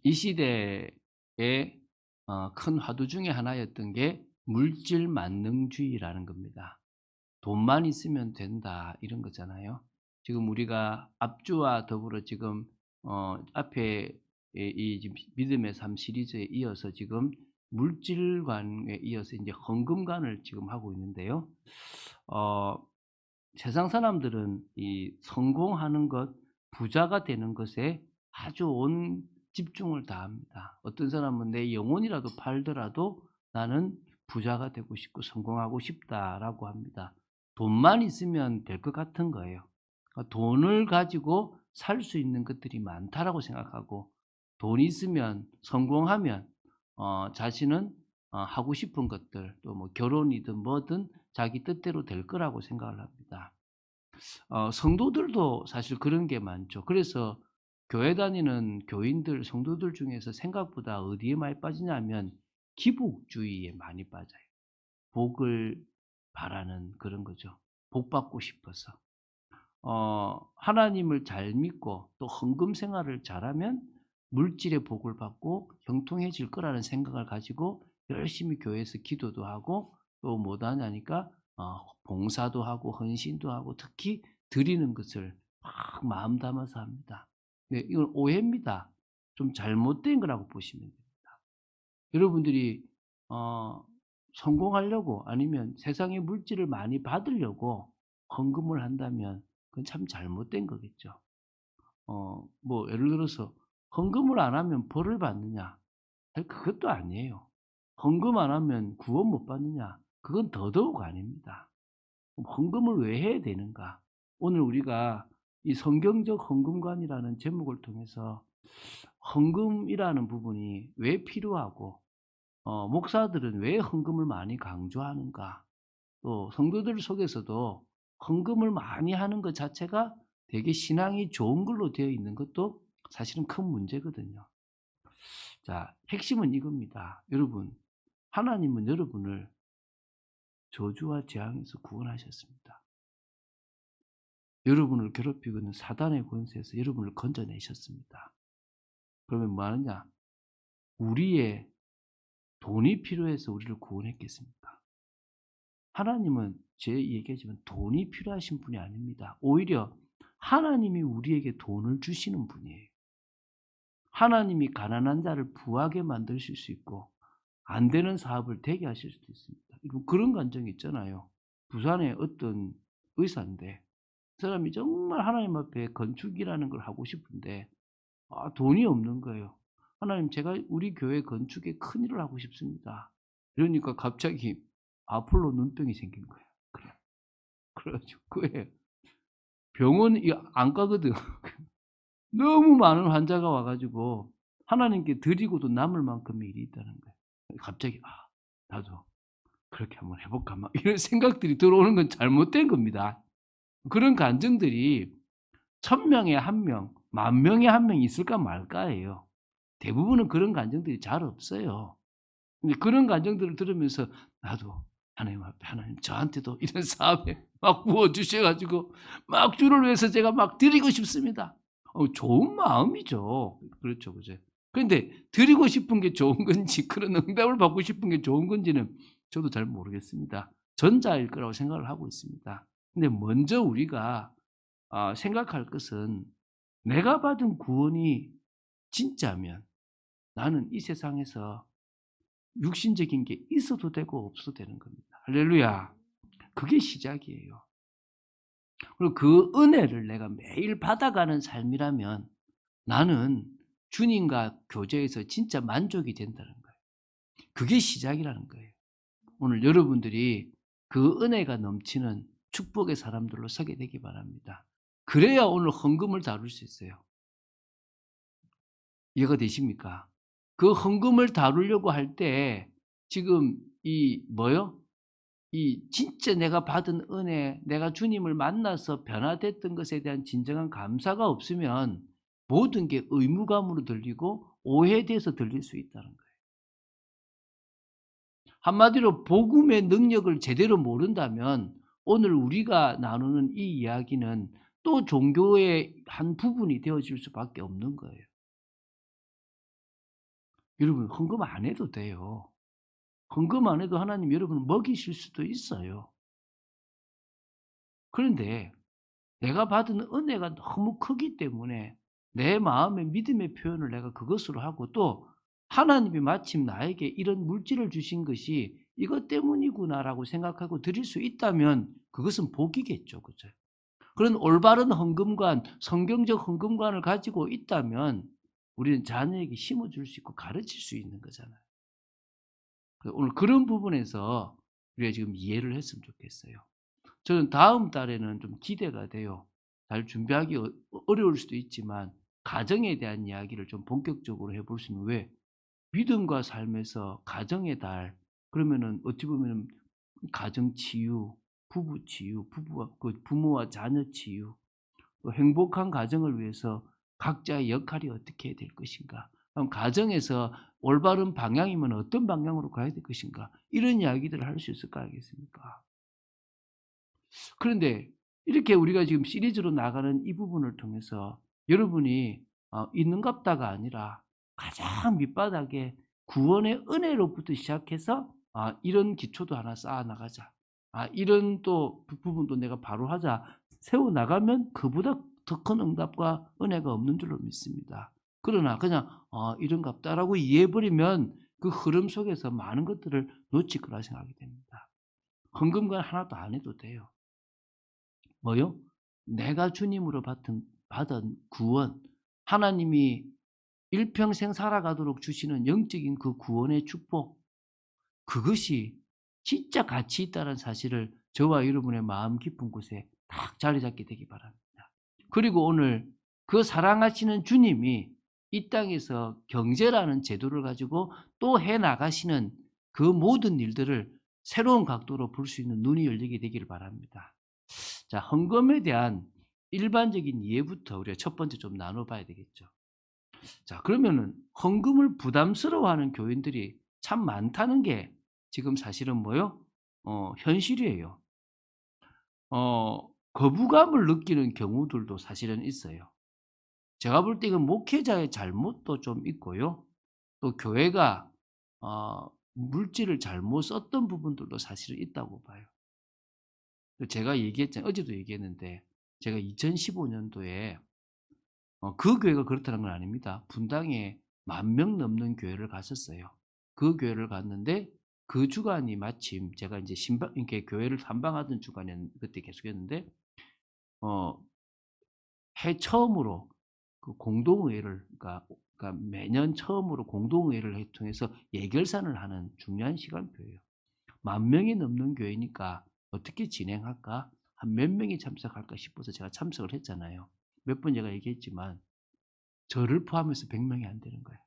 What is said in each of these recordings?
이 시대의 큰 화두 중에 하나였던 게 물질 만능주의라는 겁니다. 돈만 있으면 된다 이런 거잖아요. 지금 우리가 앞주와 더불어 지금 앞에 이 지금 믿음의 삶 시리즈에 이어서 지금 물질관에 이어서 이제 헌금관을 지금 하고 있는데요. 어 세상 사람들은 이 성공하는 것, 부자가 되는 것에 아주 온 집중을 다합니다. 어떤 사람은 내 영혼이라도 팔더라도 나는 부자가 되고 싶고 성공하고 싶다라고 합니다. 돈만 있으면 될 것 같은 거예요. 그러니까 돈을 가지고 살 수 있는 것들이 많다라고 생각하고 돈이 있으면 성공하면 자신은 하고 싶은 것들 또 뭐 결혼이든 뭐든 자기 뜻대로 될 거라고 생각을 합니다. 성도들도 사실 그런 게 많죠. 그래서 교회 다니는 교인들, 성도들 중에서 생각보다 어디에 많이 빠지냐면 기복주의에 많이 빠져요. 복을 바라는 그런 거죠. 복 받고 싶어서. 하나님을 잘 믿고 또 헌금 생활을 잘하면 물질의 복을 받고 형통해질 거라는 생각을 가지고 열심히 교회에서 기도도 하고 또 못하냐니까 봉사도 하고 헌신도 하고 특히 드리는 것을 막 마음 담아서 합니다. 네, 이건 오해입니다. 좀 잘못된 거라고 보시면 됩니다. 여러분들이 어 성공하려고 아니면 세상의 물질을 많이 받으려고 헌금을 한다면 그건 참 잘못된 거겠죠. 뭐 예를 들어서 헌금을 안 하면 벌을 받느냐? 아니 그것도 아니에요. 헌금 안 하면 구원 못 받느냐? 그건 더더욱 아닙니다. 그럼 헌금을 왜 해야 되는가? 오늘 우리가 이 성경적 헌금관이라는 제목을 통해서 헌금이라는 부분이 왜 필요하고 목사들은 왜 헌금을 많이 강조하는가? 또 성도들 속에서도 헌금을 많이 하는 것 자체가 되게 신앙이 좋은 걸로 되어 있는 것도 사실은 큰 문제거든요. 자, 핵심은 이겁니다. 여러분, 하나님은 여러분을 저주와 재앙에서 구원하셨습니다. 여러분을 괴롭히고 있는 사단의 권세에서 여러분을 건져내셨습니다. 그러면 뭐 하느냐? 우리의 돈이 필요해서 우리를 구원했겠습니까? 하나님은 제 얘기하지만 돈이 필요하신 분이 아닙니다. 오히려 하나님이 우리에게 돈을 주시는 분이에요. 하나님이 가난한 자를 부하게 만드실 수 있고 안 되는 사업을 되게 하실 수도 있습니다. 이거 그런 관점이 있잖아요. 부산의 어떤 의사인데 그 사람이 정말 하나님 앞에 건축이라는 걸 하고 싶은데 돈이 없는 거예요. "하나님 제가 우리 교회 건축에 큰일을 하고 싶습니다." 이러니까 갑자기 아폴로 눈병이 생긴 거예요. 그래. 그래 가지고 그 병원 이 안과거든. 너무 많은 환자가 와 가지고 하나님께 드리고도 남을 만큼의 일이 있다는 거예요. 갑자기 '나도 그렇게 한번 해 볼까.' 막 이런 생각들이 들어오는 건 잘못된 겁니다. 그런 감정들이 1000명에 1 명, 10,000명에 1 명 있을까 말까예요. 대부분은 그런 감정들이 잘 없어요. 근데 그런 감정들을 들으면서 나도 하나님 앞에 '하나님 저한테도 이런 사업에 막 부어 주셔 가지고 막 주를 위해서 제가 막 드리고 싶습니다.' 좋은 마음이죠. 그렇죠. 그죠. 그런데 드리고 싶은 게 좋은 건지 그런 응답을 받고 싶은 게 좋은 건지는 저도 잘 모르겠습니다. 전자일 거라고 생각을 하고 있습니다. 근데 먼저 우리가 생각할 것은 내가 받은 구원이 진짜면 나는 이 세상에서 육신적인 게 있어도 되고 없어도 되는 겁니다. 할렐루야. 그게 시작이에요. 그리고 그 은혜를 내가 매일 받아가는 삶이라면 나는 주님과 교제해서 진짜 만족이 된다는 거예요. 그게 시작이라는 거예요. 오늘 여러분들이 그 은혜가 넘치는 축복의 사람들로 서게 되기 바랍니다. 그래야 오늘 헌금을 다룰 수 있어요. 이해가 되십니까? 그 헌금을 다루려고 할 때 지금 이 뭐요? 이 진짜 내가 받은 은혜, 내가 주님을 만나서 변화됐던 것에 대한 진정한 감사가 없으면 모든 게 의무감으로 들리고 오해돼서 들릴 수 있다는 거예요. 한마디로 복음의 능력을 제대로 모른다면 오늘 우리가 나누는 이 이야기는 또 종교의 한 부분이 되어질 수밖에 없는 거예요. 여러분 헌금 안 해도 돼요. 헌금 안 해도 하나님 여러분을 먹이실 수도 있어요. 그런데 내가 받은 은혜가 너무 크기 때문에 내 마음의 믿음의 표현을 내가 그것으로 하고 또 하나님이 마침 나에게 이런 물질을 주신 것이 '이것 때문이구나.'라고 생각하고 드릴 수 있다면 그것은 복이겠죠. 그죠? 그런 올바른 헌금관, 성경적 헌금관을 가지고 있다면 우리는 자녀에게 심어 줄 수 있고 가르칠 수 있는 거잖아요. 오늘 그런 부분에서 우리가 지금 이해를 했으면 좋겠어요. 저는 다음 달에는 좀 기대가 돼요. 잘 준비하기 어려울 수도 있지만 가정에 대한 이야기를 좀 본격적으로 해볼 수 있는 왜 믿음과 삶에서 가정의 달 그러면은 어찌 보면은 가정 치유, 부부 치유, 부부와 그 부모와 자녀 치유, 또 행복한 가정을 위해서 각자의 역할이 어떻게 될 것인가? 그럼 가정에서 올바른 방향이면 어떤 방향으로 가야 될 것인가? 이런 이야기들을 할 수 있을까 하겠습니까? 그런데 이렇게 우리가 지금 시리즈로 나가는 이 부분을 통해서 여러분이 있는갑다가 아니라 가장 밑바닥에 구원의 은혜로부터 시작해서 '이런 기초도 하나 쌓아 나가자. 이런 또 부분도 내가 바로 하자.' 세워 나가면 그보다 더 큰 응답과 은혜가 없는 줄로 믿습니다. 그러나 그냥 '이런갑다.'라고 이해해 버리면 그 흐름 속에서 많은 것들을 놓칠 거라 생각이 됩니다. 헌금과 하나도 안 해도 돼요. 뭐요? 내가 주님으로 받은 구원, 하나님이 일평생 살아가도록 주시는 영적인 그 구원의 축복, 그것이 진짜 가치 있다는 사실을 저와 여러분의 마음 깊은 곳에 딱 자리 잡게 되기 바랍니다. 그리고 오늘 그 사랑하시는 주님이 이 땅에서 경제라는 제도를 가지고 또 해 나가시는 그 모든 일들을 새로운 각도로 볼 수 있는 눈이 열리게 되기를 바랍니다. 자, 헌금에 대한 일반적인 이해부터 우리가 첫 번째 좀 나눠 봐야 되겠죠. 자, 그러면은 헌금을 부담스러워하는 교인들이 참 많다는 게 지금 사실은 뭐요? 현실이에요. 거부감을 느끼는 경우들도 사실은 있어요. 제가 볼 때 이건 목회자의 잘못도 좀 있고요. 또 교회가 물질을 잘못 썼던 부분들도 사실은 있다고 봐요. 제가 얘기했잖아요. 어제도 얘기했는데 제가 2015 년도에 그 교회가 그렇다는 건 아닙니다. 분당에 10,000명 넘는 교회를 갔었어요. 그 교회를 갔는데 그 주간이 마침 제가 인제 이렇게 교회를 탐방하던 주간에 그때 계속했는데 어 해 처음으로 그 공동의회를 그러니까 매년 처음으로 공동의회를 통해서 예결산을 하는 중요한 시간표예요. 10,000명이 넘는 교회니까 '어떻게 진행할까? 한 몇 명이 참석할까?' 싶어서 제가 참석을 했잖아요. 몇 번 제가 얘기했지만 저를 포함해서 100 명이 안 되는 거예요.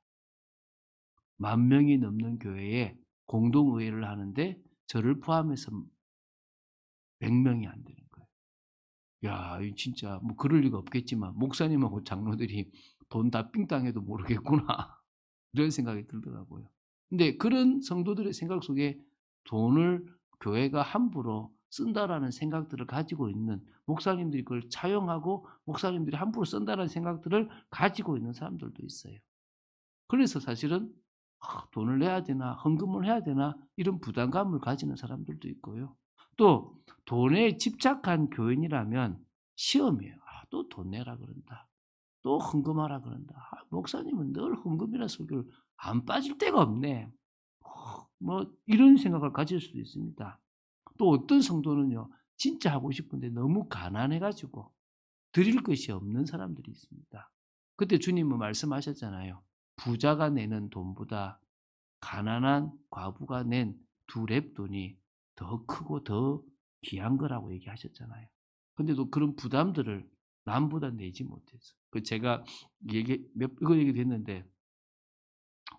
10,000명이 넘는 교회에 공동의회를 하는데 저를 포함해서 100 명이 안 되는 거예요. 야, 이 진짜 뭐 그럴 리가 없겠지만 '목사님하고 장로들이 돈 다 삥땅해도 모르겠구나.' 이런 생각이 들더라고요. 근데 그런 성도들의 생각 속에 돈을 교회가 함부로 쓴다라는 생각들을 가지고 있는 목사님들이 그걸 차용하고 목사님들이 함부로 쓴다라는 생각들을 가지고 있는 사람들도 있어요. 그래서 사실은 '돈을 내야 되나? 헌금을 해야 되나?' 이런 부담감을 가지는 사람들도 있고요. 또 돈에 집착한 교인이라면 시험이에요. '또 돈 내라 그런다. 또 헌금하라 그런다. 목사님은 늘 헌금이나 설교를 안 빠질 데가 없네.' 뭐 이런 생각을 가질 수도 있습니다. 또 어떤 성도는요. 진짜 하고 싶은데 너무 가난해 가지고 드릴 것이 없는 사람들이 있습니다. 그때 주님은 말씀하셨잖아요. "부자가 내는 돈보다 가난한 과부가 낸 두 렙돈이 더 크고 더 귀한 거라고 얘기하셨잖아요. 근데도 그런 부담들을 남보다 내지 못해서. 제가 이거 얘기도 했는데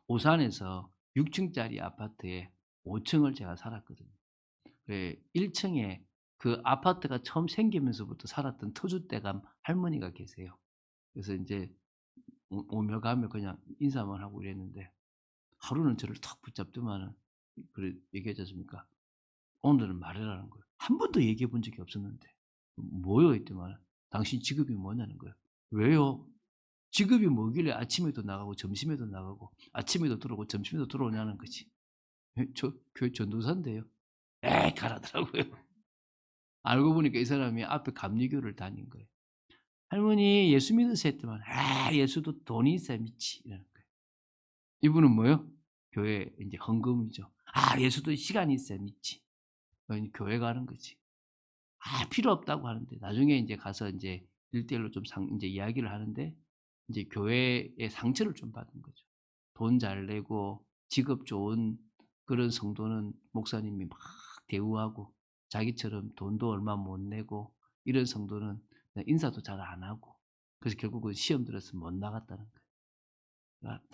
오산에서 6 층짜리 아파트에 5 층을 제가 살았거든요. 1 층에 그 아파트가 처음 생기면서부터 살았던 터줏대감 할머니가 계세요. 그래서 인제 오며 가며 그냥 인사만 하고 이랬는데 하루는 저를 탁 붙잡더만은 그래 얘기하지 않습니까? 오늘은 말해라는 거예요. 한 번도 얘기해 본 적이 없었는데. "뭐요?" 했더만 "당신 직업이 뭐냐."는 거예요. "왜요?" 직업이 뭐길래 아침에도 나가고 점심에도 나가고 아침에도 들어오고 점심에도 들어오냐는 거지. 저 교회 전도사인데요. 에이 가라더라고요. 알고 보니까 이 사람이 앞에 감리교를 다닌 거예요. "할머니 예수 믿으세요." 했더만 "아 예수도 돈이 있어야 믿지." 이러는 거예요. 이분은 뭐요? 교회 인제 헌금이죠. "아 예수도 시간이 있어야 믿지." 그러니 교회 가는 거지. 필요 없다고 하는데 나중에 인제 가서 인제 1:1 로 좀 인제 이야기를 하는데 인제 교회의 상처를 좀 받은 거죠. 돈 잘 내고 직업 좋은 그런 성도는 목사님이 막 대우하고 자기처럼 돈도 얼마 못 내고 이런 성도는 그냥 인사도 잘 안 하고 그래서 결국은 시험 들어서 못 나갔다는 거예요. 그러니까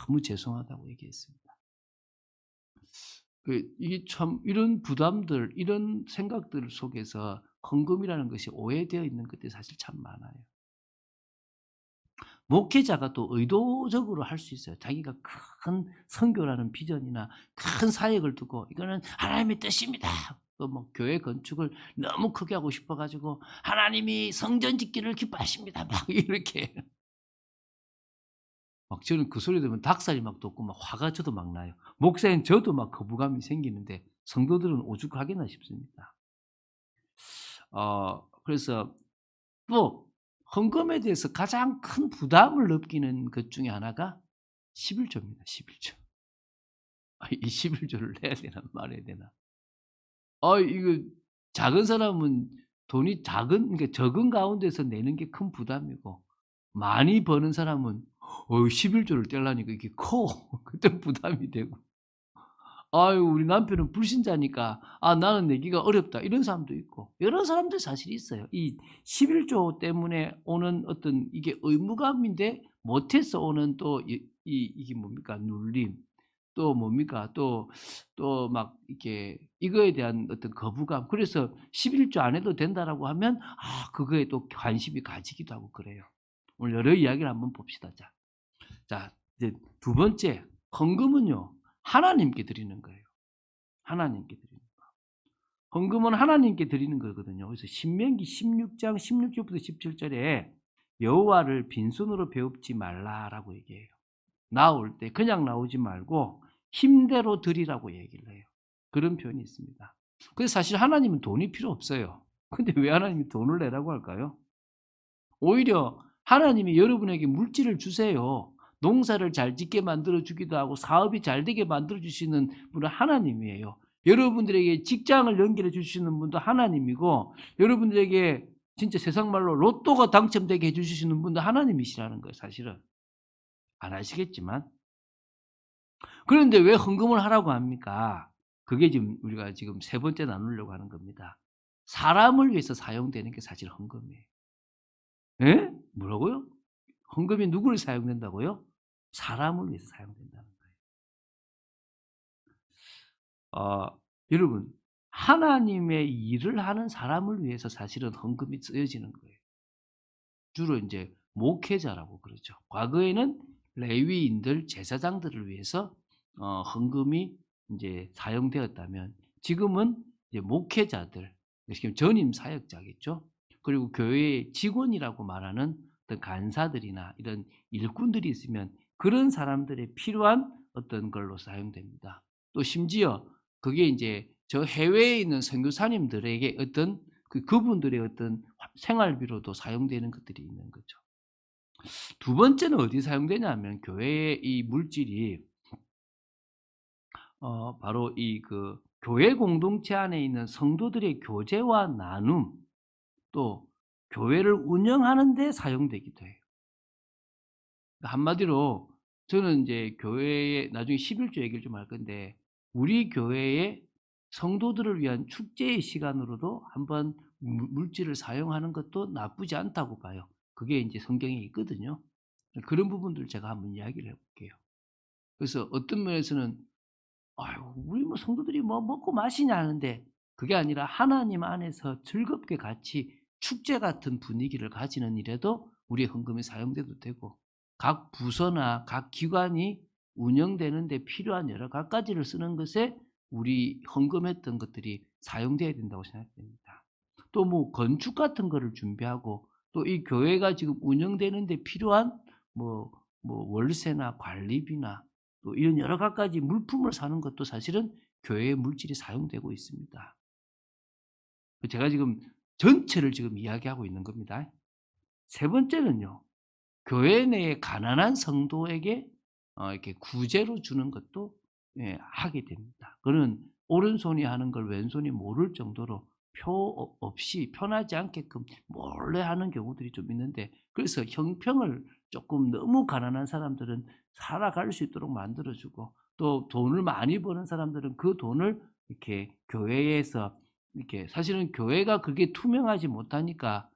너무 죄송하다고 얘기했습니다. 이게 참 이런 부담들 이런 생각들 속에서 헌금이라는 것이 오해되어 있는 것들이 사실 참 많아요. 목회자가 또 의도적으로 할 수 있어요. 자기가 큰 선교라는 비전이나 큰 사역을 두고 "이거는 하나님의 뜻입니다." 또 뭐 교회 건축을 너무 크게 하고 싶어 가지고 "하나님이 성전 짓기를 기뻐하십니다." 막 이렇게 막 저는 그 소리 들으면 닭살이 막 돋고 막 화가 저도 막 나요. 목사인 저도 막 거부감이 생기는데 성도들은 오죽하겠나 싶습니다. 그래서 또 헌금에 대해서 가장 큰 부담을 느끼는 것 중에 하나가 11조입니다, 11조. 이 11조를 내야 되나 말아야 되나. 이거 작은 사람은 돈이 그러니까 적은 가운데서 내는 게 큰 부담이고 많이 버는 사람은 11조를 떼려니까 이게 커. 그때 부담이 되고. 아유 우리 남편은 불신자니까 '아 나는 내기가 어렵다.' 이런 사람도 있고 여러 사람들 사실 있어요. 이 11조 때문에 오는 어떤 이게 의무감인데 못해서 오는 또 이게 뭡니까 눌림 또 뭡니까 또 막 이렇게 이거에 대한 어떤 거부감 그래서 11조 안 해도 된다라고 하면 그거에 또 관심이 가지기도 하고 그래요. 오늘 여러 이야기를 한번 봅시다. 자 이제 두 번째 헌금은요 하나님께 드리는 거예요. 하나님께 드리는 거. 헌금은 하나님께 드리는 거거든요. 그래서 신명기 16장 16절부터 17절에 여호와를 빈손으로 배웁지 말라라고 얘기해요. 나올 때 그냥 나오지 말고 힘대로 드리라고 얘기를 해요. 그런 표현이 있습니다. 그래서 사실 하나님은 돈이 필요 없어요. 근데 왜 하나님이 돈을 내라고 할까요? 오히려 하나님이 여러분에게 물질을 주세요. 농사를 잘 짓게 만들어 주기도 하고 사업이 잘 되게 만들어 주시는 분은 하나님이에요. 여러분들에게 직장을 연결해 주시는 분도 하나님이고 여러분들에게 진짜 세상 말로 로또가 당첨되게 해 주시는 분도 하나님이시라는 거예요 사실은. 안 아시겠지만. 그런데 왜 헌금을 하라고 합니까? 그게 지금 우리가 지금 세 번째 나누려고 하는 겁니다. 사람을 위해서 사용되는 게 사실 헌금이에요. 예? 뭐라고요? 헌금이 누구를 사용된다고요? 사람을 위해서 사용된다는 거예요. 여러분 하나님의 일을 하는 사람을 위해서 사실은 헌금이 쓰여지는 거예요. 주로 인제 목회자라고 그러죠. 과거에는 레위인들 제사장들을 위해서 헌금이 인제 사용되었다면 지금은 이제 목회자들 지금 전임 사역자겠죠. 그리고 교회의 직원이라고 말하는 어떤 간사들이나 이런 일꾼들이 있으면 그런 사람들의 필요한 어떤 걸로 사용됩니다. 또 심지어 그게 인제 저 해외에 있는 선교사님들에게 어떤 그분들의 어떤 생활비로도 사용되는 것들이 있는 거죠. 두 번째는 어디에 사용되냐면 교회의 이 물질이 바로 교회 공동체 안에 있는 성도들의 교제와 나눔 또 교회를 운영하는 데 사용되기도 해요. 그러니까 한마디로 저는 인제 교회에 나중에 11조 얘기를 좀 할 건데 우리 교회의 성도들을 위한 축제의 시간으로도 한번 물질을 사용하는 것도 나쁘지 않다고 봐요. 그게 인제 성경에 있거든요. 그런 부분들을 제가 한번 이야기를 해 볼게요. 그래서 어떤 면에서는 '아유 우리 뭐 성도들이 뭐 먹고 마시냐.' 하는데 그게 아니라 하나님 안에서 즐겁게 같이 축제 같은 분위기를 가지는 일에도 우리의 헌금이 사용돼도 되고 각 부서나 각 기관이 운영되는 데 필요한 여러 갖가지를 쓰는 것에 우리 헌금했던 것들이 사용돼야 된다고 생각됩니다. 또 뭐 건축 같은 거를 준비하고 또 이 교회가 지금 운영되는 데 필요한 뭐 월세나 관리비나 또 이런 여러 가지 물품을 사는 것도 사실은 교회의 물질이 사용되고 있습니다. 제가 지금 전체를 지금 이야기하고 있는 겁니다. 세 번째는요. 교회 내에 가난한 성도에게 이렇게 구제로 주는 것도 하게 됩니다. 그거는 오른손이 하는 걸 왼손이 모를 정도로 표 없이 편하지 않게끔 몰래 하는 경우들이 좀 있는데, 그래서 형평을 조금 너무 가난한 사람들은 살아갈 수 있도록 만들어 주고, 또 돈을 많이 버는 사람들은 그 돈을 이렇게 교회에서 이렇게, 사실은 교회가 그게 투명하지 못하니까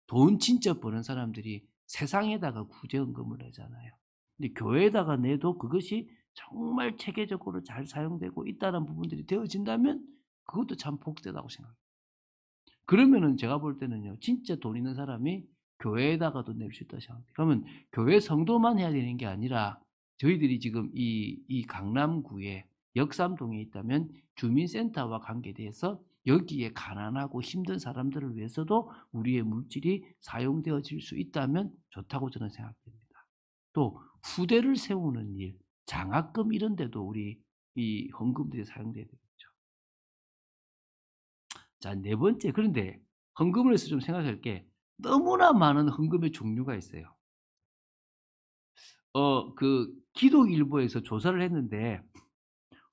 돈 진짜 버는 사람들이 세상에다가 구제헌금을 내잖아요. 근데 교회에다가 내도 그것이 정말 체계적으로 잘 사용되고 있다는 부분들이 되어진다면 그것도 참 복되다고 생각해요. 그러면은 제가 볼 때는요, 진짜 돈 있는 사람이 교회에다가도 낼 수 있다고 생각해요. 그러면 교회 성도만 해야 되는 게 아니라 저희들이 지금 이 강남구에 역삼동에 있다면 주민센터와 관계돼서 여기에 가난하고 힘든 사람들을 위해서도 우리의 물질이 사용되어질 수 있다면 좋다고 저는 생각됩니다. 또 후대를 세우는 일, 장학금 이런 데도 우리 이 헌금들이 사용돼야 되겠죠. 자, 네 번째. 그런데 헌금을 해서 좀 생각할 게 너무나 많은 헌금의 종류가 있어요. 기독일보에서 조사를 했는데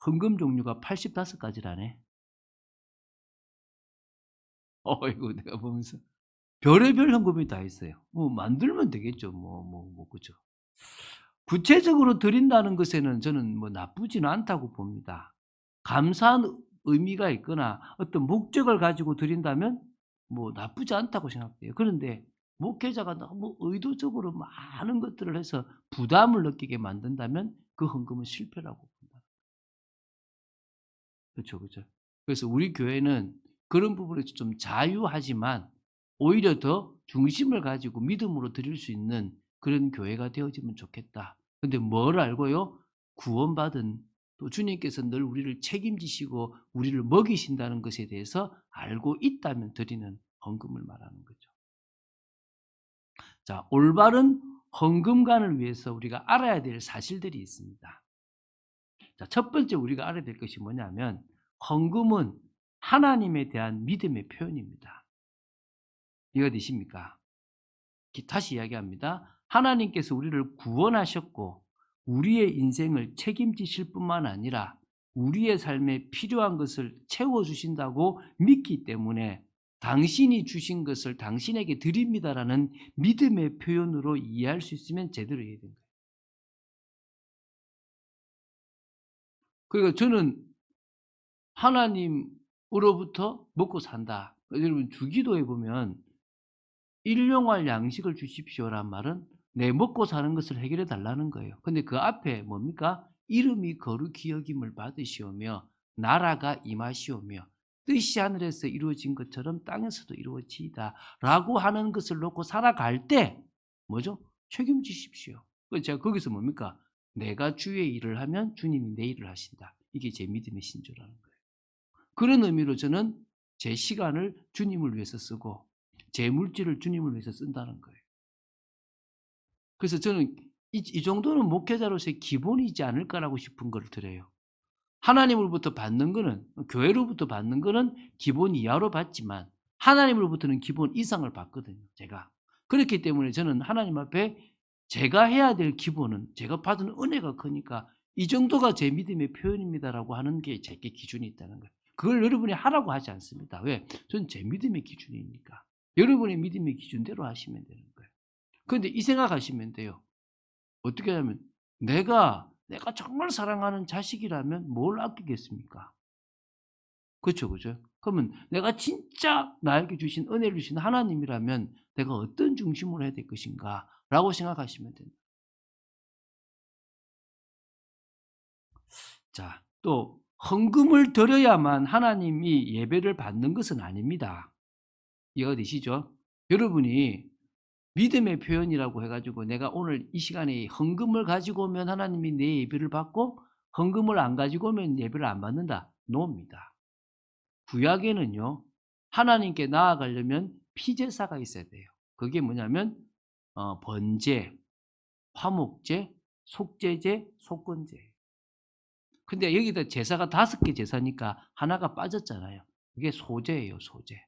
헌금 종류가 85가지라네. 어이구, 내가 보면서 별의별 헌금이 다 있어요. 뭐 만들면 되겠죠. 그죠. 구체적으로 드린다는 것에는 저는 뭐 나쁘지는 않다고 봅니다. 감사한 의미가 있거나 어떤 목적을 가지고 드린다면 뭐 나쁘지 않다고 생각돼요. 그런데 목회자가 너무 의도적으로 많은 것들을 해서 부담을 느끼게 만든다면 그 헌금은 실패라고 봅니다. 그렇죠, 그렇죠. 그래서 우리 교회는 그런 부분에서 좀 자유하지만 오히려 더 중심을 가지고 믿음으로 드릴 수 있는 그런 교회가 되어지면 좋겠다. 근데 뭘 알고요? 구원받은, 또 주님께서 늘 우리를 책임지시고 우리를 먹이신다는 것에 대해서 알고 있다면 드리는 헌금을 말하는 거죠. 자, 올바른 헌금관을 위해서 우리가 알아야 될 사실들이 있습니다. 자, 첫 번째 우리가 알아야 될 것이 뭐냐면 헌금은 하나님에 대한 믿음의 표현입니다. 이해가 되십니까? 다시 이야기합니다. 하나님께서 우리를 구원하셨고 우리의 인생을 책임지실 뿐만 아니라 우리의 삶에 필요한 것을 채워주신다고 믿기 때문에 당신이 주신 것을 당신에게 드립니다라는 믿음의 표현으로 이해할 수 있으면 제대로 이해된 거예요. 그러니까 저는 하나님으로부터 먹고 산다. 여러분 주기도에 보면 일용할 양식을 주십시오란 말은 내 먹고 사는 것을 해결해 달라는 거예요. 근데 그 앞에 뭡니까? 이름이 거룩히 여김을 받으시오며 나라가 임하시오며 뜻이 하늘에서 이루어진 것처럼 땅에서도 이루어지이다 라고 하는 것을 놓고 살아갈 때 뭐죠? 책임지십시오. 그래서 제가 거기서 뭡니까? 내가 주의 일을 하면 주님이 내 일을 하신다. 이게 제 믿음의 신조라는 거예요. 그런 의미로 저는 제 시간을 주님을 위해서 쓰고 제 물질을 주님을 위해서 쓴다는 거예요. 그래서 저는 이 정도는 목회자로서의 기본이지 않을까라고 싶은 걸 드려요. 하나님으로부터 받는 거는, 교회로부터 받는 거는 기본 이하로 받지만 하나님으로부터는 기본 이상을 받거든요, 제가. 그렇기 때문에 저는 하나님 앞에 제가 해야 될 기본은 제가 받은 은혜가 크니까 이 정도가 제 믿음의 표현입니다라고 하는 게 제게 기준이 있다는 거예요. 그걸 여러분이 하라고 하지 않습니다. 왜? 저는 제 믿음의 기준이니까. 여러분의 믿음의 기준대로 하시면 되는 거예요. 그런데 이 생각하시면 돼요. 어떻게 하냐면 내가 정말 사랑하는 자식이라면 뭘 아끼겠습니까? 그렇죠, 그죠? 그러면 내가 진짜 나에게 주신 은혜를 주신 하나님이라면 내가 어떤 중심으로 해야 될 것인가라고 생각하시면 됩니다. 자, 또 헌금을 드려야만 하나님이 예배를 받는 것은 아닙니다. 이해가 되시죠? 여러분이 믿음의 표현이라고 해가지고 내가 오늘 이 시간에 헌금을 가지고 오면 하나님이 내 예배를 받고 헌금을 안 가지고 오면 예배를 안 받는다. 노입니다. 구약에는요, 하나님께 나아가려면 피제사가 있어야 돼요. 그게 뭐냐면 번제, 화목제, 속죄제, 속건제. 근데 여기다 제사가 5개 제사니까 하나가 빠졌잖아요. 그게 소제예요, 소제.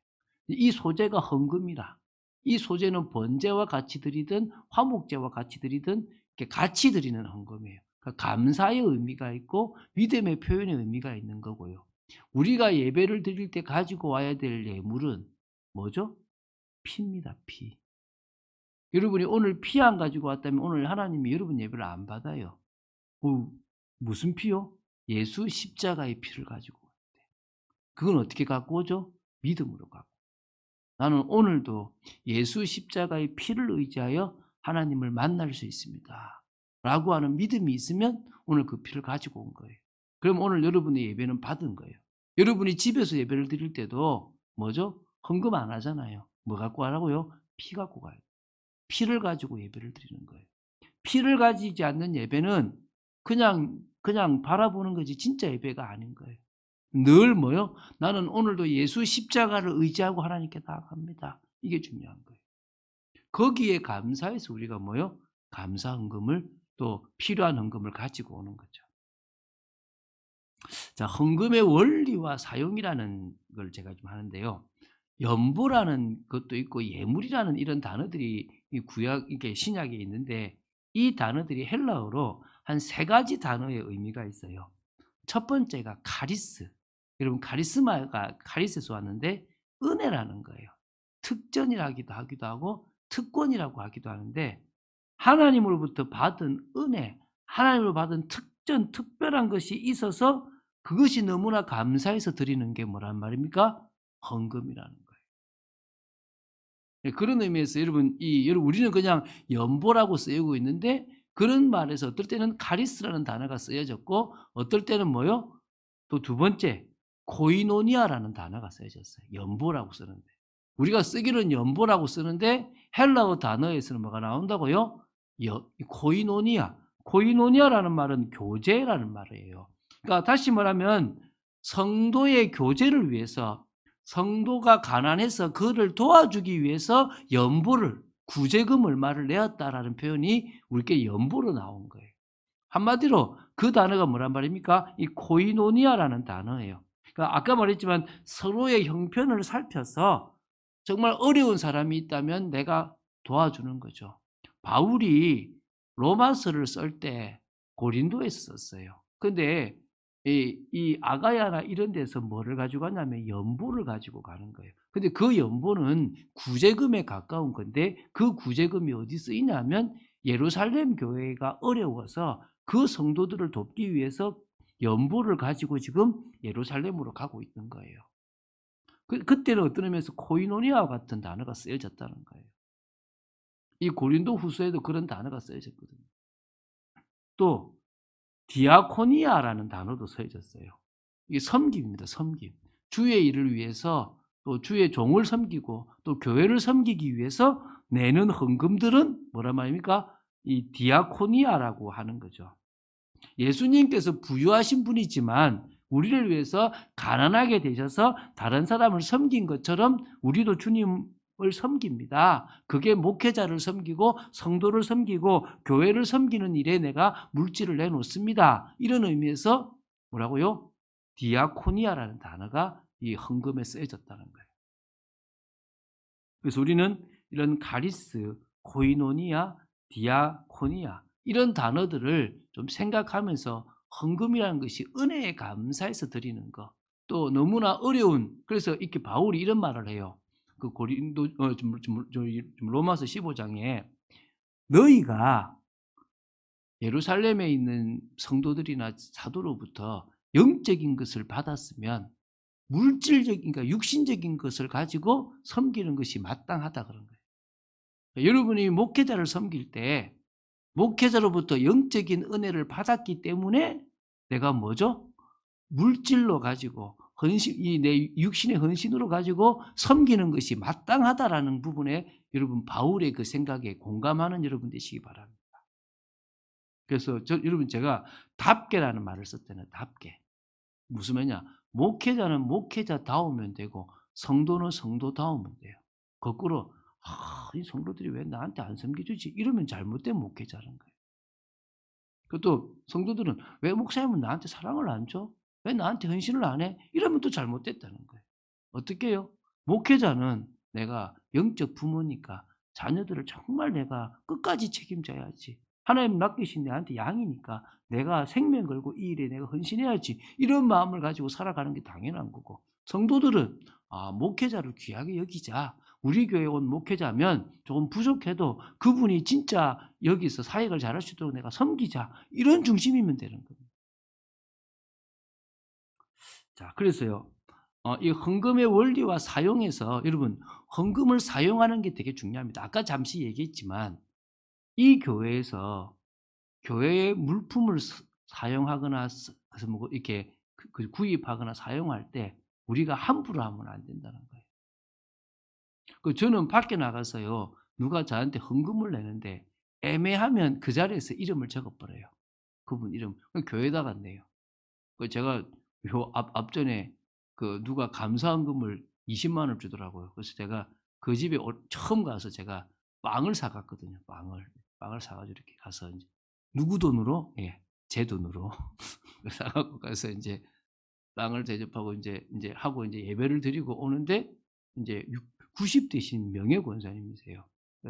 이 소제가 헌금이라. 이 소제는 번제와 같이 드리든 화목제와 같이 드리든 이렇게 같이 드리는 헌금이에요. 그러니까 감사의 의미가 있고 믿음의 표현의 의미가 있는 거고요. 우리가 예배를 드릴 때 가지고 와야 될 예물은 뭐죠? 피입니다, 피. 여러분이 오늘 피 안 가지고 왔다면 오늘 하나님이 여러분 예배를 안 받아요. 무슨 피요? 예수 십자가의 피를 가지고 왔대. 그건 어떻게 갖고 오죠? 믿음으로 갖고. 나는 오늘도 예수 십자가의 피를 의지하여 하나님을 만날 수 있습니다. 라고 하는 믿음이 있으면 오늘 그 피를 가지고 온 거예요. 그럼 오늘 여러분의 예배는 받은 거예요. 여러분이 집에서 예배를 드릴 때도 뭐죠? 헌금 안 하잖아요. 뭐 갖고 가라고요? 피 갖고 가요. 피를 가지고 예배를 드리는 거예요. 피를 가지지 않는 예배는 그냥 바라보는 거지 진짜 예배가 아닌 거예요. 늘 뭐요? 나는 오늘도 예수 십자가를 의지하고 하나님께 나아갑니다. 이게 중요한 거예요. 거기에 감사해서 우리가 뭐요? 감사 헌금을 또 필요한 헌금을 가지고 오는 거죠. 자, 헌금의 원리와 사용이라는 걸 제가 좀 하는데요. 연보라는 것도 있고 예물이라는 이런 단어들이 이 구약 이게 신약에 있는데 이 단어들이 헬라어로 한 3가지 단어의 의미가 있어요. 첫 번째가 카리스. 여러분 카리스마가 카리스에서 왔는데 은혜라는 거예요. 특전이라기도 하기도 하고 특권이라고 하기도 하는데 하나님으로부터 받은 은혜, 하나님으로 받은 특전, 특별한 것이 있어서 그것이 너무나 감사해서 드리는 게 뭐란 말입니까? 헌금이라는 거예요. 예, 그런 의미에서 여러분 우리는 그냥 연보라고 쓰이고 있는데 그런 말에서 어떨 때는 카리스라는 단어가 쓰여졌고 어떨 때는 뭐요? 또 두 번째 코이노니아라는 단어가 쓰여졌어요. 연보라고 쓰는데. 우리가 쓰기로는 연보라고 쓰는데 헬라어 단어에서는 뭐가 나온다고요? 코이노니아. 코이노니아라는 말은 교제라는 말이에요. 그러니까 다시 말하면 성도의 교제를 위해서 성도가 가난해서 그를 도와주기 위해서 연보를 구제금 얼마를 내었다라는 표현이 우리께 연보로 나온 거예요. 한마디로 그 단어가 뭐란 말입니까? 이 코이노니아라는 단어예요. 그러니까 아까 말했지만 서로의 형편을 살펴서 정말 어려운 사람이 있다면 내가 도와주는 거죠. 바울이 로마서를 쓸 때 고린도에서 썼어요. 근데 이 아가야나 이런 데서 뭐를 가지고 갔냐면 연보를 가지고 가는 거예요. 근데 그 연보는 구제금에 가까운 건데 그 구제금이 어디 쓰이냐면 예루살렘 교회가 어려워서 그 성도들을 돕기 위해서 연보를 가지고 지금 예루살렘으로 가고 있는 거예요. 그때는 어떤 의미에서 코이노니아와 같은 단어가 쓰여졌다는 거예요. 이 고린도 후서에도 그런 단어가 쓰여졌거든요. 또 디아코니아라는 단어도 쓰여졌어요. 이게 섬김입니다. 섬김. 주의 일을 위해서 또 주의 종을 섬기고 또 교회를 섬기기 위해서 내는 헌금들은 뭐란 말입니까? 이 디아코니아라고 하는 거죠. 예수님께서 부유하신 분이지만 우리를 위해서 가난하게 되셔서 다른 사람을 섬긴 것처럼 우리도 주님을 섬깁니다. 그게 목회자를 섬기고 성도를 섬기고 교회를 섬기는 일에 내가 물질을 내놓습니다. 이런 의미에서 뭐라고요? 디아코니아라는 단어가 이 헌금에 쓰여졌다는 거예요. 그래서 우리는 이런 카리스, 코이노니아, 디아코니아 이런 단어들을 좀 생각하면서 헌금이라는 것이 은혜에 감사해서 드리는 것. 또 너무나 어려운 그래서 이렇게 바울이 이런 말을 해요. 그 고린도 로마서 15장에 너희가 예루살렘에 있는 성도들이나 사도로부터 영적인 것을 받았으면 물질적인 그러니까 육신적인 것을 가지고 섬기는 것이 마땅하다 그런 거예요. 여러분이 목회자를 섬길 때 목회자로부터 영적인 은혜를 받았기 때문에 내가 뭐죠? 물질로 가지고 헌신, 이 내 육신의 헌신으로 가지고 섬기는 것이 마땅하다라는 부분에 여러분 바울의 그 생각에 공감하는 여러분 되시기 바랍니다. 그래서 여러분 제가 답게라는 말을 썼잖아요. 답게. 무슨 말이냐? 목회자는 목회자다우면 되고 성도는 성도다우면 돼요. 거꾸로 이 성도들이 왜 나한테 안 섬겨주지? 이러면 잘못된 목회자라는 거예요. 또 성도들은 '왜 목사님은 나한테 사랑을 안 줘? 왜 나한테 헌신을 안 해?' 이러면 또 잘못됐다는 거예요. 어떻게 해요? 목회자는 내가 영적 부모니까 자녀들을 정말 내가 끝까지 책임져야지. 하나님 맡기신 내한테 양이니까 내가 생명 걸고 이 일에 내가 헌신해야지. 이런 마음을 가지고 살아가는 게 당연한 거고. 성도들은 목회자를 귀하게 여기자. 우리 교회에 온 목회자면 조금 부족해도 그분이 진짜 여기서 사역을 잘할 수 있도록 내가 섬기자. 이런 중심이면 되는 겁니다. 자, 그래서요. 이 헌금의 원리와 사용에서 여러분 헌금을 사용하는 게 되게 중요합니다. 아까 잠시 얘기했지만 이 교회에서 교회의 물품을 사용하거나 그래서 뭐 이렇게 구입하거나 사용할 때 우리가 함부로 하면 안 된다는 거예요. 저는 밖에 나가서요. 누가 저한테 헌금을 내는데 애매하면 그 자리에서 이름을 적어 버려요. 그분 이름. 교회에다가 내요. 제가 요 앞전에 누가 감사헌금을 20만 원 주더라고요. 그래서 제가 그 집에 처음 가서 제가 빵을 사 갔거든요. 빵을 사 가지고 이렇게 가서 인제 누구 돈으로? 예. 제 돈으로 사 갖고 가서 인제 빵을 대접하고 인제 하고 인제 예배를 드리고 오는데 인제 90 되신 명예 권사님이세요.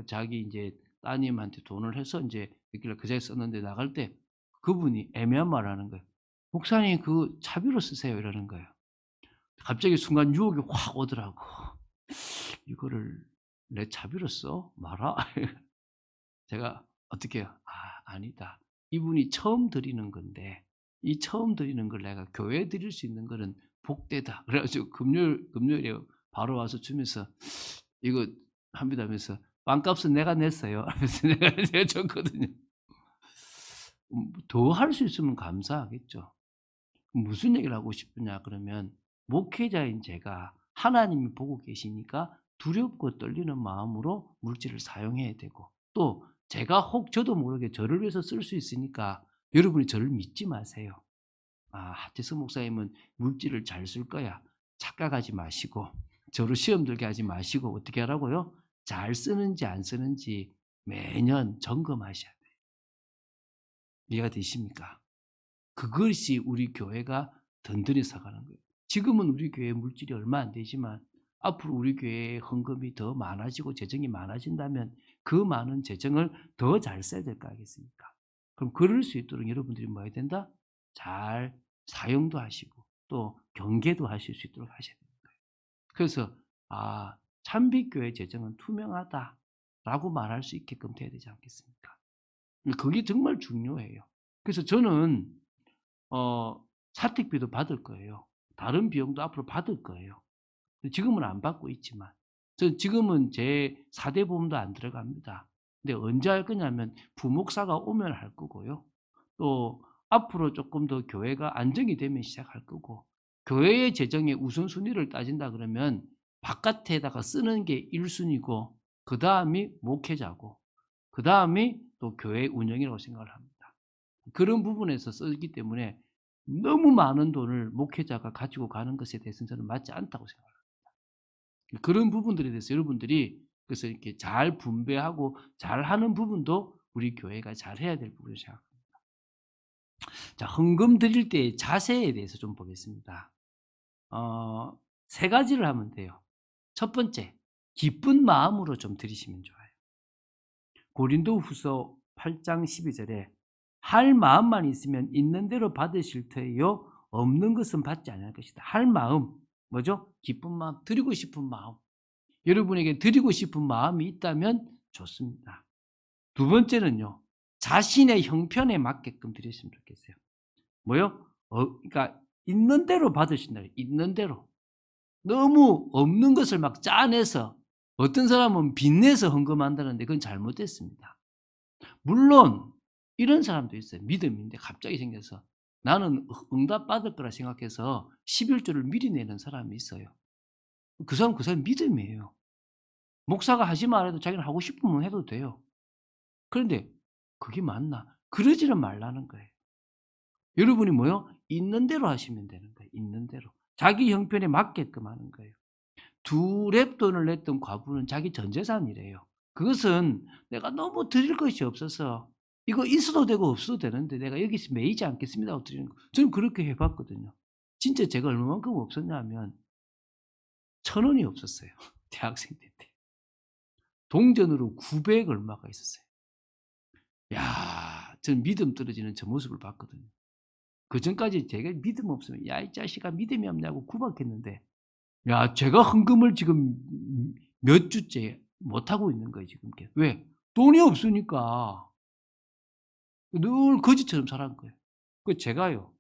자기 인제 따님한테 돈을 해서 인제 있길래 그 자리에 썼는데 나갈 때 그분이 애매한 말을 하는 거예요. "목사님 그 차비로 쓰세요." 이러는 거예요. 갑자기 순간 유혹이 확 오더라고. '이거를 내 차비로 써? 말아?' 제가 어떻게 해요? '아니다. 이분이 처음 드리는 건데 이 처음 드리는 걸 내가 교회에 드릴 수 있는 거는 복되다.' 그래 가지고 금요일에 바로 와서 주면서 "이거 합니다." 하면서 "빵값은 내가 냈어요." 하면서 내가 줬거든요. 더 할 수 있으면 감사하겠죠. 무슨 얘기를 하고 싶으냐 그러면 목회자인 제가 하나님이 보고 계시니까 두렵고 떨리는 마음으로 물질을 사용해야 되고 또 제가 혹 저도 모르게 저를 위해서 쓸 수 있으니까 여러분이 저를 믿지 마세요. 하태석 목사님은 물질을 잘 쓸 거야. 착각하지 마시고 저를 시험 들게 하지 마시고 어떻게 하라고요? 잘 쓰는지 안 쓰는지 매년 점검하셔야 돼요. 이해가 되십니까? 그것이 우리 교회가 든든히 서가는 거예요. 지금은 우리 교회 물질이 얼마 안 되지만 앞으로 우리 교회의 헌금이 더 많아지고 재정이 많아진다면 그 많은 재정을 더 잘 써야 될 거 아니겠습니까? 그럼 그럴 수 있도록 여러분들이 뭐 해야 된다? 잘 사용도 하시고 또 경계도 하실 수 있도록 하셔야 됩니다. 그래서 참빛교회 재정은 투명하다라고 말할 수 있게끔 돼야 되지 않겠습니까? 그게 정말 중요해요. 그래서 저는 사택비도 받을 거예요. 다른 비용도 앞으로 받을 거예요. 지금은 안 받고 있지만. 지금은 제 4대 보험도 안 들어갑니다. 근데 언제 할 거냐면 부목사가 오면 할 거고요. 또 앞으로 조금 더 교회가 안정이 되면 시작할 거고 교회의 재정의 우선순위를 따진다 그러면 바깥에다가 쓰는 게 1 순위고 그다음이 목회자고 그다음이 또 교회 운영이라고 생각을 합니다. 그런 부분에서 쓰기 때문에 너무 많은 돈을 목회자가 가지고 가는 것에 대해서는 저는 맞지 않다고 생각합니다. 그런 부분들에 대해서 여러분들이 그래서 이렇게 잘 분배하고 잘하는 부분도 우리 교회가 잘해야 될 부분이라고 생각합니다. 자, 헌금 드릴 때의 자세에 대해서 좀 보겠습니다. 3가지를 하면 돼요. 첫 번째, 기쁜 마음으로 좀 드리시면 좋아요. 고린도후서 8장 12절에 할 마음만 있으면 있는 대로 받으실 터이요 없는 것은 받지 않을 것이다. 할 마음 뭐죠? 기쁜 마음, 드리고 싶은 마음. 여러분에게 드리고 싶은 마음이 있다면 좋습니다. 두 번째는요. 자신의 형편에 맞게끔 드렸으면 좋겠어요. 뭐요? 그러니까 있는 대로 받으신다. 있는 대로. 너무 없는 것을 막 짜내서 어떤 사람은 빚내서 헌금한다는데 그건 잘못됐습니다. 물론 이런 사람도 있어요. 믿음인데 갑자기 생겨서 나는 응답받을 거라 생각해서 11조를 미리 내는 사람이 있어요. 그 사람 믿음이에요. 목사가 하지 말아도 자기는 하고 싶으면 해도 돼요. 그런데 그게 맞나? 그러지는 말라는 거예요. 여러분이 뭐요? 있는 대로 하시면 되는 거예요. 있는 대로. 자기 형편에 맞게끔 하는 거예요. 2렙돈을 냈던 과부는 자기 전 재산이래요. 그것은 내가 너무 드릴 것이 없어서 이거 있어도 되고 없어도 되는데 내가 여기서 매이지 않겠습니다 하고 드리는 거. 저는 그렇게 해 봤거든요. 진짜 제가 얼마만큼 없었냐 하면 1,000원이 없었어요. 대학생 때. 동전으로 900 얼마가 있었어요. 야, 저는 믿음 떨어지는 저 모습을 봤거든요. 그전까지 제가 믿음 없으면 "야 이 자식아 믿음이 없냐."고 구박했는데 야 제가 헌금을 지금 몇 주째 못 하고 있는 거예요 지금. 왜? 돈이 없으니까. 늘 거지처럼 살아간 거예요. 제가요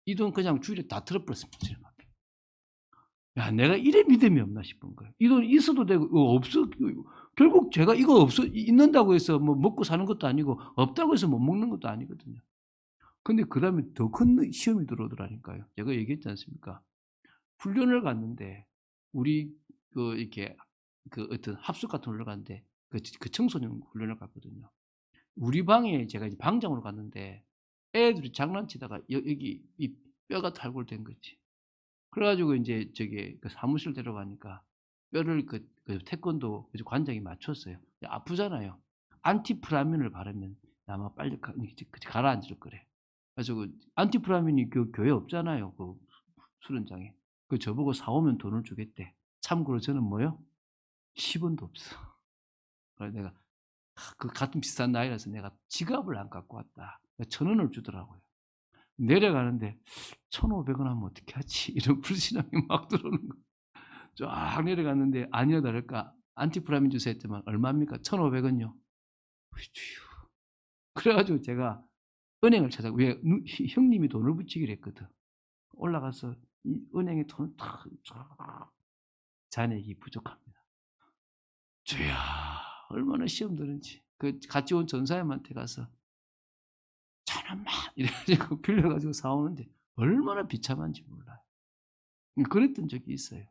이 돈 그냥 주일에 다 틀어 버렸습니다 주님 앞에. 야 내가 이래 믿음이 없나 싶은 거예요. 이 돈 있어도 되고 없어 결국 제가 이거 없어 있는다고 해서 뭐 먹고 사는 것도 아니고 없다고 해서 못 먹는 것도 아니거든요. 근데 그다음에 더 큰 시험이 들어오더라니까요. 제가 얘기했지 않습니까? 훈련을 갔는데 우리 이렇게 어떤 합숙 같은 훈련을 갔는데 그 청소년 훈련을 갔거든요. 우리 방에 제가 이제 방장으로 갔는데 애들이 장난치다가 여기 이 뼈가 탈골된 거지. 그래 가지고 인제 저기 그 사무실 데려가니까 뼈를 태권도 관장이 맞췄어요. 아프잖아요. 안티프라민을 바르면 아마 빨리 이제 가라앉을 거래. 그래서 안티프라민이 교회에 없잖아요, 수련장에. 저보고 사 오면 돈을 주겠대. 참고로 저는 뭐요? 10 원도 없어. 그래서 내가 같은 비슷한 나이라서 내가 지갑을 안 갖고 왔다. 1,000 원을 주더라고요. 내려가는데 1,500 원 하면 어떻게 하지? 이런 불신앙이 막 들어오는 거예요. 쫙 내려갔는데 아니나 다를까 안티프라민 주세요 했더만 얼마입니까? 1,500 원요. 휴. 그래 가지고 제가 은행을 찾아 왜 형님이 돈을 붙이기로 했거든. 올라가서 이 은행에 돈을 탁 잔액이 부족합니다. 주야 얼마나 시험 드는지. 같이 온 전사님한테 가서 1,000원만 이래 가지고 빌려 가지고 사 오는데 얼마나 비참한지 몰라요. 그랬던 적이 있어요.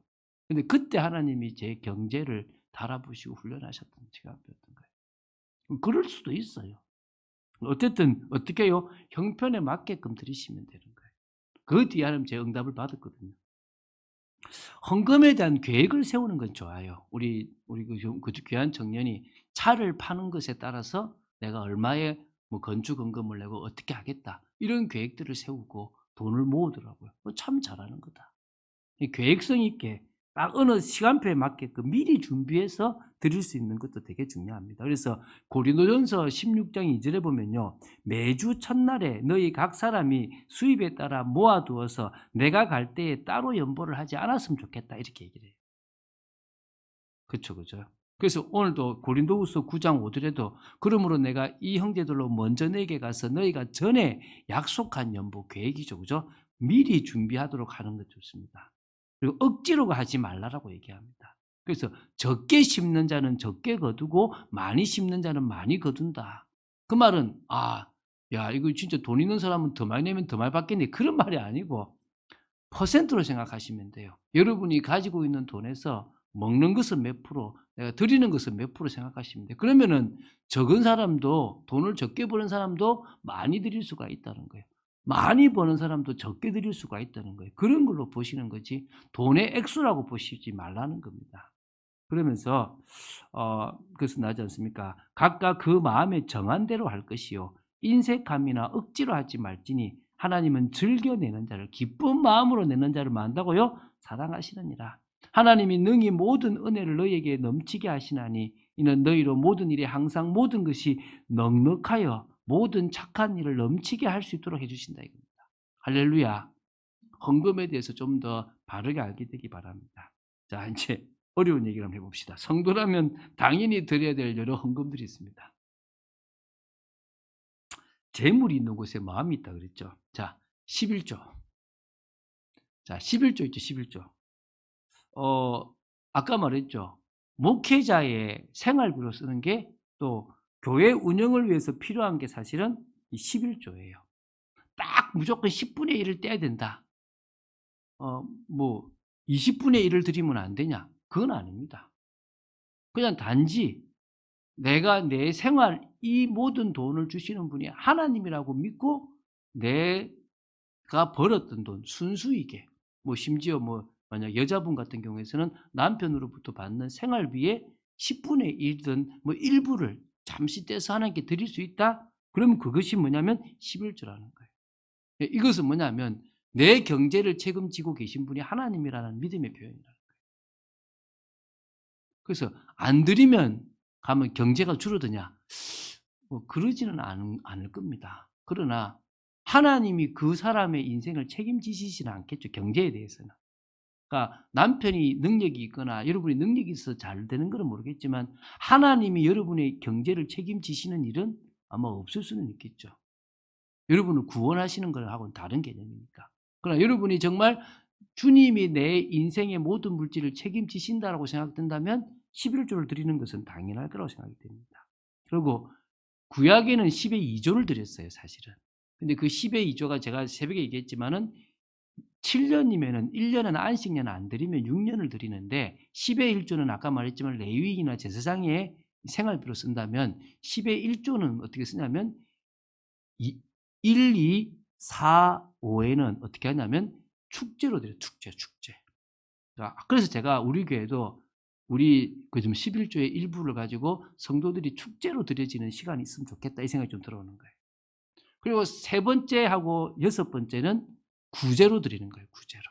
근데 그때 하나님이 제 경제를 달아보시고 훈련하셨던 지갑이었던 거예요. 그럴 수도 있어요. 어쨌든 어떻게 해요? 형편에 맞게끔 드리시면 되는 거예요. 그 뒤에 하나님 제 응답을 받았거든요. 헌금에 대한 계획을 세우는 건 좋아요. 우리 그 귀한 청년이 차를 파는 것에 따라서 내가 얼마의 뭐 건축 헌금을 내고 어떻게 하겠다. 이런 계획들을 세우고 돈을 모으더라고요. 참 잘하는 거다. 이 계획성 있게 딱 어느 시간표에 맞게끔 미리 준비해서 드릴 수 있는 것도 되게 중요합니다. 그래서 고린도전서 16장 2절에 보면요. 매주 첫날에 너희 각 사람이 수입에 따라 모아두어서 내가 갈 때에 따로 연보를 하지 않았으면 좋겠다. 이렇게 얘기를 해요. 그쵸, 그죠. 그래서 오늘도 고린도후서 9장 5절에도 그러므로 내가 이 형제들로 먼저 내게 가서 너희가 전에 약속한 연보 계획이죠. 그죠? 미리 준비하도록 하는 것 좋습니다. 그리고 억지로 하지 말라라고 얘기합니다. 그래서 적게 심는 자는 적게 거두고 많이 심는 자는 많이 거둔다. 그 말은 야 이거 진짜 돈 있는 사람은 더 많이 내면 더 많이 받겠네 그런 말이 아니고 퍼센트로 생각하시면 돼요. 여러분이 가지고 있는 돈에서 먹는 것은 몇 프로, 내가 드리는 것은 몇 프로 생각하시면 돼요. 그러면은 적은 사람도 돈을 적게 버는 사람도 많이 드릴 수가 있다는 거예요. 많이 버는 사람도 적게 드릴 수가 있다는 거예요. 그런 걸로 보시는 거지 돈의 액수라고 보시지 말라는 겁니다. 그러면서 그래서 나지 않습니까? 각각 그 마음에 정한 대로 할 것이요 인색함이나 억지로 하지 말지니 하나님은 즐겨내는 자를 기쁜 마음으로 내는 자를 만다고요 사랑하시느니라. 하나님이 능히 모든 은혜를 너희에게 넘치게 하시나니 이는 너희로 모든 일에 항상 모든 것이 넉넉하여 모든 착한 일을 넘치게 할 수 있도록 해주신다 이겁니다. 할렐루야. 헌금에 대해서 좀 더 바르게 알게 되기 바랍니다. 자 이제 어려운 얘기를 한번 해봅시다. 성도라면 당연히 드려야 될 여러 헌금들이 있습니다. 재물이 있는 곳에 마음이 있다 그랬죠. 자, 11조. 자, 11조 있죠, 11조. 아까 말했죠. 목회자의 생활비로 쓰는 게 또 교회 운영을 위해서 필요한 게 사실은 이 11조예요. 딱 무조건 10분의 1을 떼야 된다. 뭐 20분의 1을 드리면 안 되냐? 그건 아닙니다. 그냥 단지 내가 내 생활 이 모든 돈을 주시는 분이 하나님이라고 믿고 내가 벌었던 돈 순수익에 뭐 심지어 뭐 만약 여자분 같은 경우에서는 남편으로부터 받는 생활비의 10분의 1든 뭐 일부를 잠시 떼서 하나님께 드릴 수 있다? 그러면 그것이 뭐냐면 11조라는 거예요. 이것은 뭐냐면 내 경제를 책임지고 계신 분이 하나님이라는 믿음의 표현이라는 거예요. 그래서 안 드리면 가면 경제가 줄어드냐? 뭐 그러지는 않을 겁니다. 그러나 하나님이 그 사람의 인생을 책임지시지는 않겠죠. 경제에 대해서는. 그러니까 남편이 능력이 있거나 여러분이 능력이 있어서 잘 되는 건 모르겠지만 하나님이 여러분의 경제를 책임지시는 일은 아마 없을 수는 있겠죠. 여러분을 구원하시는 거하고는 다른 개념이니까. 그러나 여러분이 정말 주님이 내 인생의 모든 물질을 책임지신다라고 생각된다면 11조를 드리는 것은 당연할 거라고 생각이 됩니다. 그리고 구약에는 10의 2조를 드렸어요, 사실은. 근데 그 10의 2조가 제가 새벽에 얘기했지만은 7년이면은 1년은 안식년 안 드리면 6년을 드리는데 10의 1조는 아까 말했지만 레위인이나 제사장의 생활비로 쓴다면 10의 1조는 어떻게 쓰냐면 1, 2, 4, 5에는 어떻게 하냐면 축제로 드려요. 축제. 그래서 제가 우리 교회도 우리 좀 11조의 일부를 가지고 성도들이 축제로 드려지는 시간이 있으면 좋겠다 이 생각이 좀 들어오는 거예요. 그리고 세 번째하고 여섯 번째는 구제로 드리는 거예요. 구제로.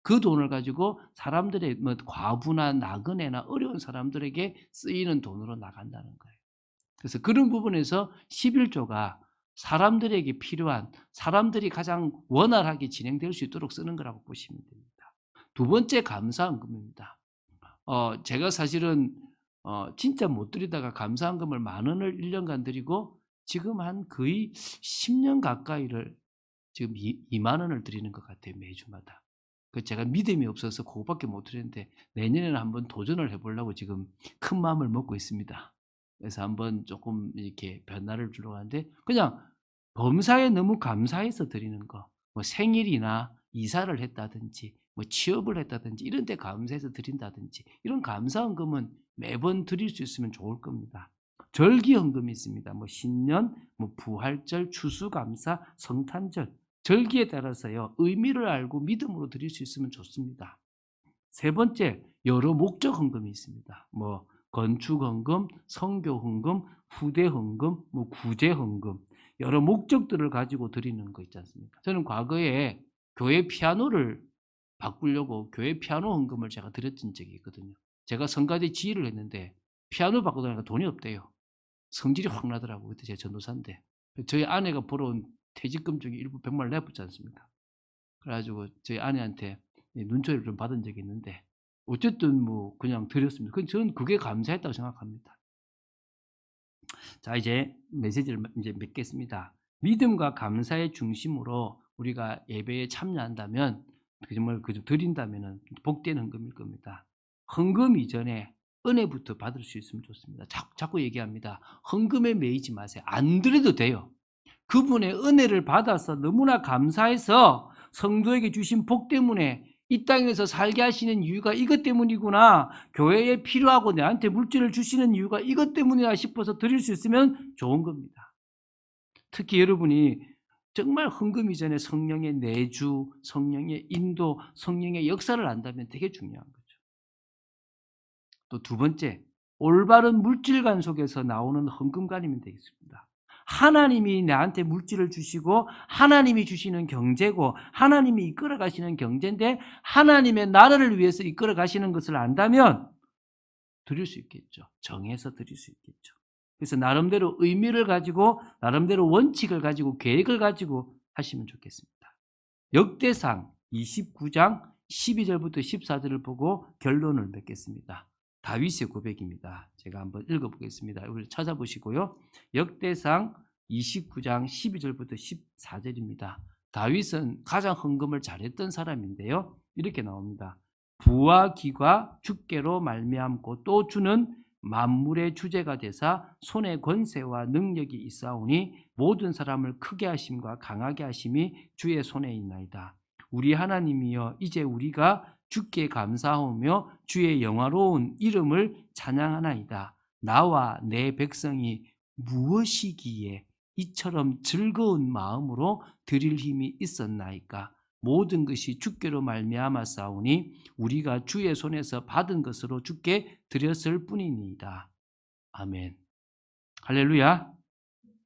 그 돈을 가지고 사람들의 뭐 과부나 나그네나 어려운 사람들에게 쓰이는 돈으로 나간다는 거예요. 그래서 그런 부분에서 11조가 사람들에게 필요한 사람들이 가장 원활하게 진행될 수 있도록 쓰는 거라고 보시면 됩니다. 두 번째 감사헌금입니다. 제가 사실은 진짜 못 드리다가 감사헌금을 10,000원을 1년간 드리고 지금 한 거의 10년 가까이를 지금 20,000원을 드리는 것 같아요. 매주마다. 제가 믿음이 없어서 그거밖에 못 드렸는데 내년에는 한번 도전을 해보려고 지금 큰 마음을 먹고 있습니다. 그래서 한번 조금 이렇게 변화를 주려고 하는데 그냥 범사에 너무 감사해서 드리는 거, 뭐 생일이나 이사를 했다든지 뭐 취업을 했다든지 이런 데 감사해서 드린다든지 이런 감사헌금은 매번 드릴 수 있으면 좋을 겁니다. 절기헌금이 있습니다. 뭐 신년, 뭐 부활절, 추수감사, 성탄절 절기에 따라서요 의미를 알고 믿음으로 드릴 수 있으면 좋습니다. 세 번째 여러 목적 헌금이 있습니다. 뭐 건축헌금, 성교헌금, 후대헌금, 뭐 구제헌금 여러 목적들을 가지고 드리는 거 있지 않습니까? 저는 과거에 교회 피아노를 바꾸려고 교회 피아노 헌금을 제가 드렸던 적이 있거든요. 제가 성가대 지휘를 했는데 피아노 바꾸다가 돈이 없대요. 성질이 확 나더라고요. 그때 제가 전도사인데 저희 아내가 벌어온 퇴직금 중에 일부 100만 원 내줬지 않습니까? 그래가지고 저희 아내한테 눈초리를 좀 받은 적이 있는데 어쨌든 뭐 그냥 드렸습니다. 저는 그게 감사했다고 생각합니다. 자, 이제 메시지를 이제 맺겠습니다. 믿음과 감사의 중심으로 우리가 예배에 참여한다면 정말 그 좀 드린다면은 복된 헌금일 겁니다. 헌금 이전에 은혜부터 받을 수 있으면 좋습니다. 자꾸 얘기합니다. 헌금에 매이지 마세요. 안 드려도 돼요. 그분의 은혜를 받아서 너무나 감사해서 성도에게 주신 복 때문에 이 땅에서 살게 하시는 이유가 이것 때문이구나. 교회에 필요하고 내한테 물질을 주시는 이유가 이것 때문이야 싶어서 드릴 수 있으면 좋은 겁니다. 특히 여러분이 정말 헌금 이전에 성령의 내주, 성령의 인도, 성령의 역사를 안다면 되게 중요한 거죠. 또 두 번째, 올바른 물질관 속에서 나오는 헌금관이면 되겠습니다. 하나님이 나한테 물질을 주시고 하나님이 주시는 경제고 하나님이 이끌어 가시는 경제인데 하나님의 나라를 위해서 이끌어 가시는 것을 안다면 드릴 수 있겠죠. 정해서 드릴 수 있겠죠. 그래서 나름대로 의미를 가지고 나름대로 원칙을 가지고 계획을 가지고 하시면 좋겠습니다. 역대상 29장 12절부터 14절을 보고 결론을 맺겠습니다. 다윗의 고백입니다. 제가 한번 읽어보겠습니다. 우리 찾아보시고요. 역대상 29장 12절부터 14절입니다. 다윗은 가장 헌금을 잘했던 사람인데요. 이렇게 나옵니다. 부와 기가 주께로 말미암고 또 주는 만물의 주제가 되사 손에 권세와 능력이 있사오니 모든 사람을 크게 하심과 강하게 하심이 주의 손에 있나이다. 우리 하나님이여 이제 우리가 주께 감사하며 주의 영화로운 이름을 찬양하나이다. 나와 내 백성이 무엇이기에 이처럼 즐거운 마음으로 드릴 힘이 있었나이까. 모든 것이 주께로 말미암았사오니 우리가 주의 손에서 받은 것으로 주께 드렸을 뿐이니이다. 아멘. 할렐루야.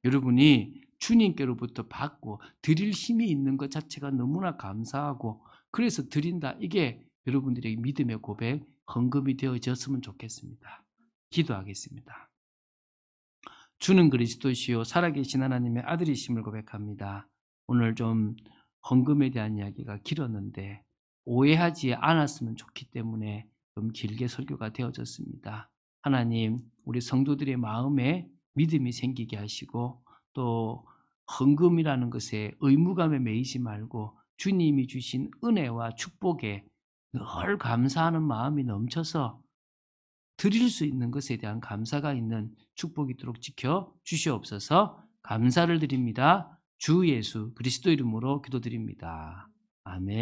여러분이 주님께로부터 받고 드릴 힘이 있는 것 자체가 너무나 감사하고 그래서 드린다. 이게 여러분들에게 믿음의 고백, 헌금이 되어졌으면 좋겠습니다. 기도하겠습니다. 주는 그리스도시요 살아계신 하나님의 아들이심을 고백합니다. 오늘 좀 헌금에 대한 이야기가 길었는데 오해하지 않았으면 좋기 때문에 좀 길게 설교가 되어졌습니다. 하나님, 우리 성도들의 마음에 믿음이 생기게 하시고 또 헌금이라는 것에 의무감에 매이지 말고 주님이 주신 은혜와 축복에 늘 감사하는 마음이 넘쳐서 드릴 수 있는 것에 대한 감사가 있는 축복이 있도록 지켜 주시옵소서. 감사를 드립니다. 주 예수 그리스도 이름으로 기도드립니다. 아멘.